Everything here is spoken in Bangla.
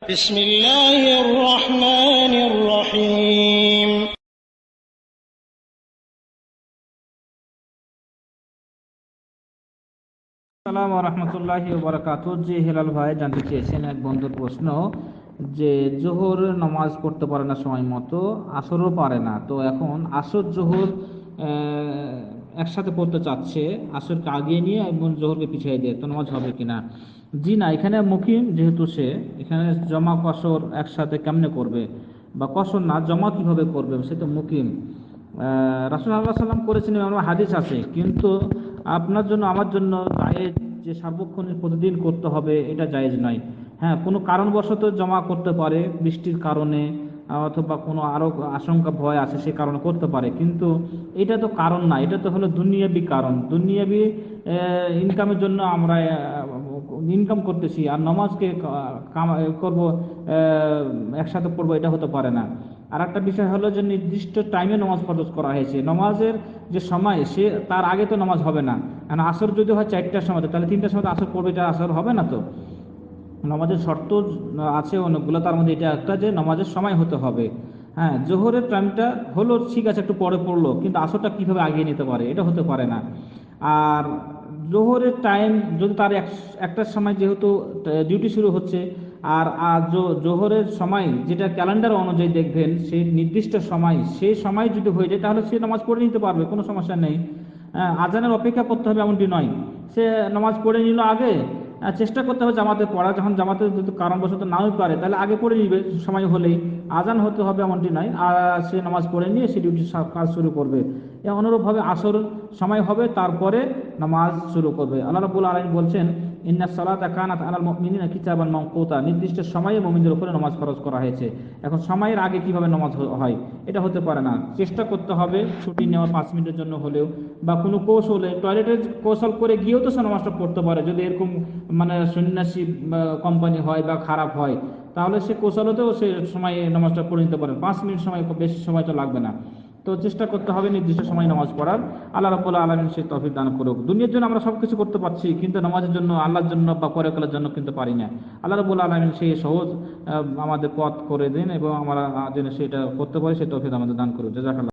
بسم الله الرحمن الرحيم আসসালামু রহমতুল্লাহি ওয়া বারাকাতুহু। জি হেলাল ভাই জানতে চেয়েছেন এক বন্ধুর প্রশ্ন যে জোহর নামাজ পড়তে পারে না সময় মতো, আসরও পারে না, তো এখন আসর জোহর একসাথে পড়তে চাচ্ছে, আসরকে আগিয়ে নিয়ে এবং জোহরকে পিছিয়ে দিয়ে, তো নামাজ হবে কিনা? জি না, এখানে মুকিম যেহেতু সে এখানে জমা কসর একসাথে কেমনে করবে, বা কসর না জমা কিভাবে করবে, সে তো মুকিম। রাসূল সাল্লাল্লাহু আলাইহি সাল্লাম করেছেন এমন হাদিস আছে, কিন্তু আপনার জন্য আমার জন্য জায়েজ যে সার্বক্ষণিক প্রতিদিন করতে হবে এটা জায়েজ নয়। হ্যাঁ, কোনো কারণবশত জমা করতে পারে, বৃষ্টির কারণে অথবা কোনো আরো আশঙ্কা ভয় আছে সে কারণে করতে পারে, কিন্তু এটা তো কারণ না, এটা তো হলো দুনিয়াবি কারণ। দুনিয়াবি ইনকামের জন্য আমরা ইনকাম করতেছি, আর নামাজকে করব একসাথে পড়বো, এটা হতে পারে না। আর একটা বিষয় হলো যে নির্দিষ্ট টাইমে নামাজ ফরজ করা হয়েছে, নামাজের যে সময় সে তার আগে তো নামাজ হবে না। কারণ আসর যদি হয় 4টার সময়, তাহলে 3টার সময় আসর পড়বে, এটা আসর হবে না। তো নামাজের শর্ত আছে অনেকগুলো, তার মধ্যে এটা একটা যে নামাজের সময় হতে হবে। হ্যাঁ, জোহরের টাইমটা হলো ঠিক আছে, একটু পরে পড়লো, কিন্তু আসরটা কিভাবে আগিয়ে নিতে পারে, এটা হতে পারে না। আর জোহরের টাইম যদি তার একটার সময় যেহেতু ডিউটি শুরু হচ্ছে, আর জোহরের সময় যেটা ক্যালেন্ডার অনুযায়ী দেখবেন সেই নির্দিষ্ট সময়, সেই সময় যদি হয়ে যায় তাহলে সে নামাজ পড়ে নিতে পারবে, কোনো সমস্যা নেই। আজানের অপেক্ষা করতে হবে এমনটি নয়, সে নামাজ পড়ে নিল আগে। চেষ্টা করতে হবে জামাতে পড়া, যখন জামাতে যদি কারণবশত নাও পারে তাহলে আগে পড়ে নিবে, সময় হলেই আজান হতে হবে এমনটি নয়, আর সে নামাজ পড়ে নিয়ে সে ডিউটি কাজ শুরু করবে। অনুরূপভাবে আসর সময় হবে, তারপরে নামাজ শুরু করবে। আল্লাহ রাব্বুল আলামিন বলছেন, ইন্না সালাতা কানাত আলাল মুমিনিনা কিতাবান মাওকুতা, নির্দিষ্ট সময়ে মুমিনদের উপরে নামাজ ফরজ করা হয়েছে। এখন সময়ের আগে কিভাবে নামাজ হয়, এটা হতে পারে না। চেষ্টা করতে হবে ছুটি নেওয়া 5 মিনিটের জন্য হলেও, বা কোনো কৌশলে টয়লেটের কৌশল করে গিয়েও তো সে নামাজটা পড়তে পারে, যদি এরকম মানে সন্ন্যাসী কোম্পানি হয় বা খারাপ হয়, তাহলে সে কৌশলতেও সে সময় নামাজটা পড়ে নিতে পারে। 5 মিনিট সময়, বেশি সময় তো লাগবে না। তো চেষ্টা করতে হবে নির্দিষ্ট সময় নামাজ পড়ার। আল্লাহ রাব্বুল আলামিন সেই তৌফিক দান করুক। দুনিয়ার জন্য আমরা সবকিছু করতে পারছি, কিন্তু নামাজের জন্য, আল্লাহর জন্য বা পরকালের জন্য কিন্তু পারি না। আল্লাহ রাব্বুল আলামিন সেই সহজ আমাদের পথ করে দিন, এবং আমরা যেন সেটা করতে পারি, সেই তৌফিক আমাদের দান করুক। জাযাকাল্লাহ।